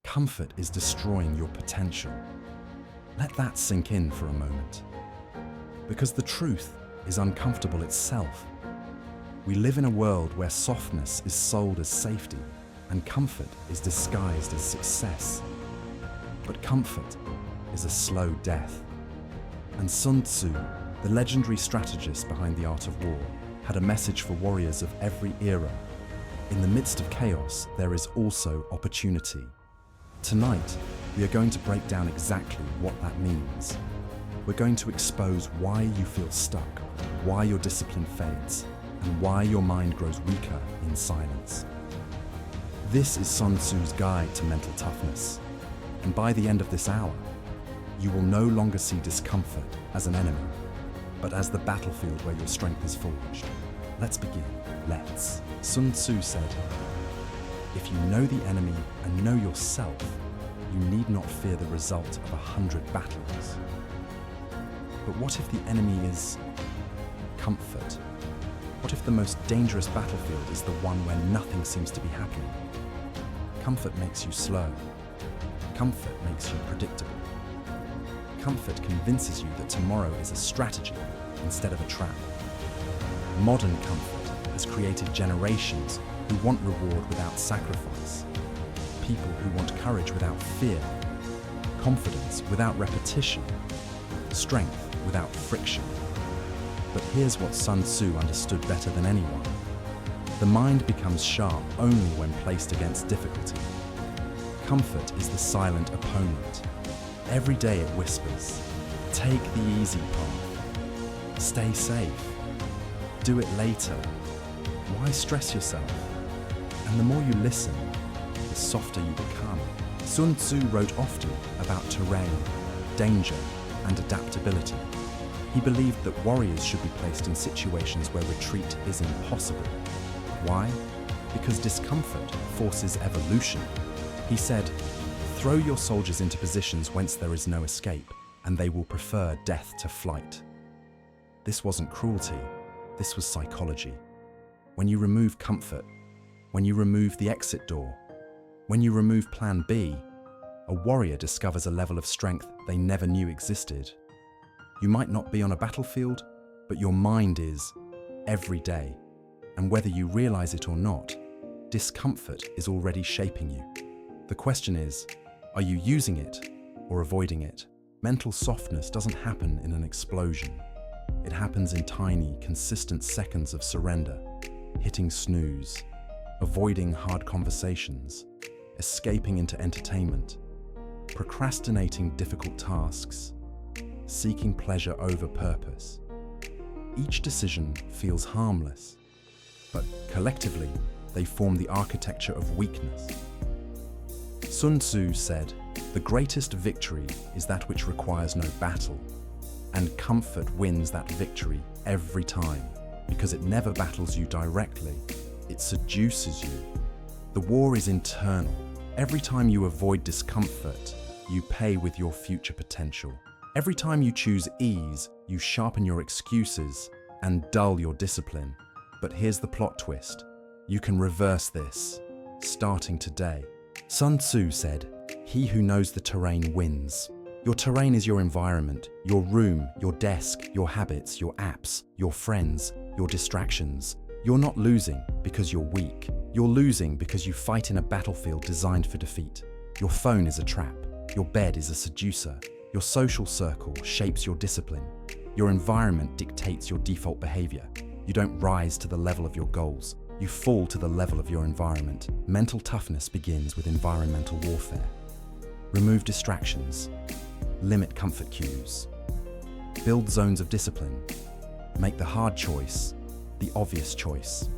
Comfort is destroying your potential. Let that sink in for a moment. Because the truth is uncomfortable itself. We live in a world where softness is sold as safety and comfort is disguised as success. But comfort is a slow death. And Sun Tzu, the legendary strategist behind the art of war, had a message for warriors of every era. In the midst of chaos, there is also opportunity. Tonight, we are going to break down exactly what that means. We're going to expose why you feel stuck, why your discipline fades, and why your mind grows weaker in silence. This is Sun Tzu's guide to mental toughness. And by the end of this hour, you will no longer see discomfort as an enemy, but as the battlefield where your strength is forged. Let's begin. Let's. Sun Tzu said, "If you know the enemy and know yourself, you need not fear the result of 100 battles." But what if the enemy is comfort? What if the most dangerous battlefield is the one where nothing seems to be happening? Comfort makes you slow. Comfort makes you predictable. Comfort convinces you that tomorrow is a strategy instead of a trap. Modern comfort has created generations who want reward without sacrifice, people who want courage without fear, confidence without repetition, strength without friction. But here's what Sun Tzu understood better than anyone. The mind becomes sharp only when placed against difficulty. Comfort is the silent opponent. Every day it whispers, "Take the easy path. Stay safe. Do it later. Why stress yourself?" And the more you listen, the softer you become. Sun Tzu wrote often about terrain, danger, and adaptability. He believed that warriors should be placed in situations where retreat is impossible. Why? Because discomfort forces evolution. He said, "Throw your soldiers into positions whence there is no escape, and they will prefer death to flight." This wasn't cruelty, this was psychology. When you remove comfort, when you remove the exit door, when you remove plan B, a warrior discovers a level of strength they never knew existed. You might not be on a battlefield, but your mind is every day. And whether you realize it or not, discomfort is already shaping you. The question is, are you using it or avoiding it? Mental softness doesn't happen in an explosion. It happens in tiny, consistent seconds of surrender, hitting snooze, avoiding hard conversations, escaping into entertainment, procrastinating difficult tasks, seeking pleasure over purpose. Each decision feels harmless, but collectively, they form the architecture of weakness. Sun Tzu said, "The greatest victory is that which requires no battle, and comfort wins that victory every time, because it never battles you directly, it seduces you. The war is internal. Every time you avoid discomfort, you pay with your future potential. Every time you choose ease, you sharpen your excuses and dull your discipline. But here's the plot twist. You can reverse this, starting today." Sun Tzu said, "He who knows the terrain wins." Your terrain is your environment, your room, your desk, your habits, your apps, your friends, your distractions. You're not losing because you're weak. You're losing because you fight in a battlefield designed for defeat. Your phone is a trap. Your bed is a seducer. Your social circle shapes your discipline. Your environment dictates your default behavior. You don't rise to the level of your goals. You fall to the level of your environment. Mental toughness begins with environmental warfare. Remove distractions. Limit comfort cues. Build zones of discipline. Make the hard choice the obvious choice.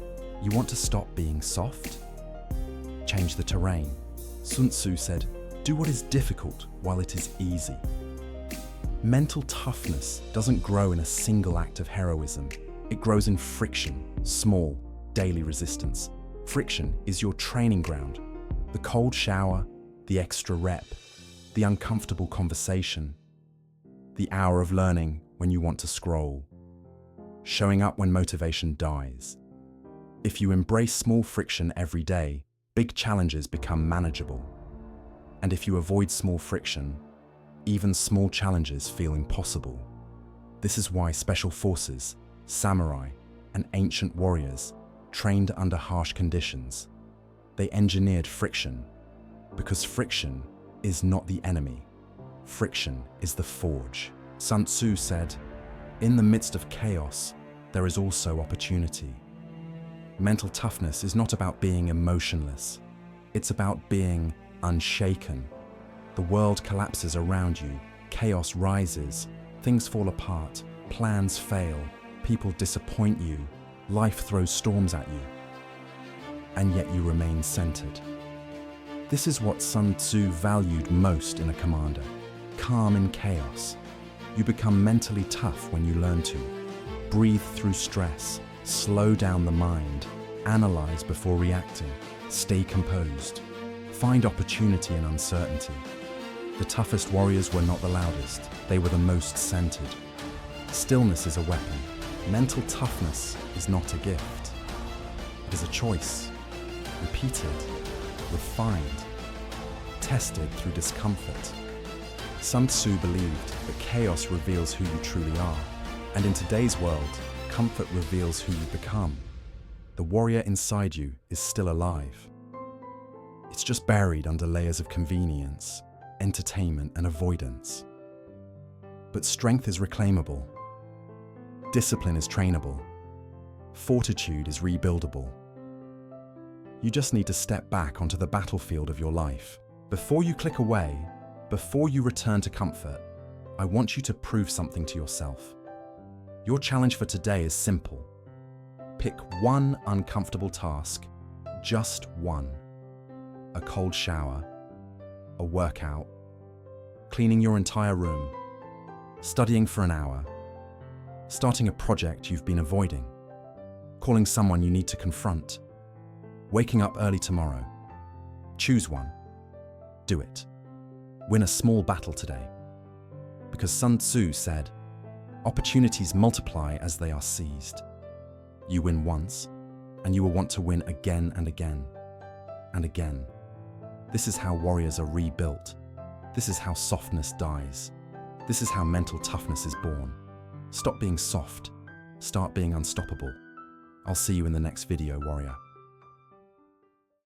You want to stop being soft? Change the terrain. Sun Tzu said, "Do what is difficult while it is easy." Mental toughness doesn't grow in a single act of heroism. It grows in friction, small, daily resistance. Friction is your training ground. The cold shower, the extra rep, the uncomfortable conversation, the hour of learning when you want to scroll, showing up when motivation dies. If you embrace small friction every day, big challenges become manageable. And if you avoid small friction, even small challenges feel impossible. This is why special forces, samurai, and ancient warriors trained under harsh conditions. They engineered friction, because friction is not the enemy. Friction is the forge. Sun Tzu said, "In the midst of chaos, there is also opportunity." Mental toughness is not about being emotionless. It's about being unshaken. The world collapses around you, chaos rises, things fall apart, plans fail, people disappoint you, life throws storms at you. And yet you remain centered. This is what Sun Tzu valued most in a commander: calm in chaos. You become mentally tough when you learn to breathe through stress, slow down the mind, analyze before reacting, stay composed, find opportunity in uncertainty. The toughest warriors were not the loudest, they were the most centered. Stillness is a weapon. Mental toughness is not a gift. It is a choice, repeated, refined, tested through discomfort. Sun Tzu believed that chaos reveals who you truly are, and in today's world, comfort reveals who you become. The warrior inside you is still alive. It's just buried under layers of convenience, entertainment, and avoidance. But strength is reclaimable. Discipline is trainable. Fortitude is rebuildable. You just need to step back onto the battlefield of your life. Before you click away, before you return to comfort, I want you to prove something to yourself. Your challenge for today is simple. Pick one uncomfortable task, just one. A cold shower, a workout, cleaning your entire room, studying for an hour, starting a project you've been avoiding, calling someone you need to confront, waking up early tomorrow. Choose one. Do it. Win a small battle today. Because Sun Tzu said, "Opportunities multiply as they are seized." You win once, and you will want to win again and again and again. This is how warriors are rebuilt. This is how softness dies. This is how mental toughness is born. Stop being soft. Start being unstoppable. I'll see you in the next video, warrior.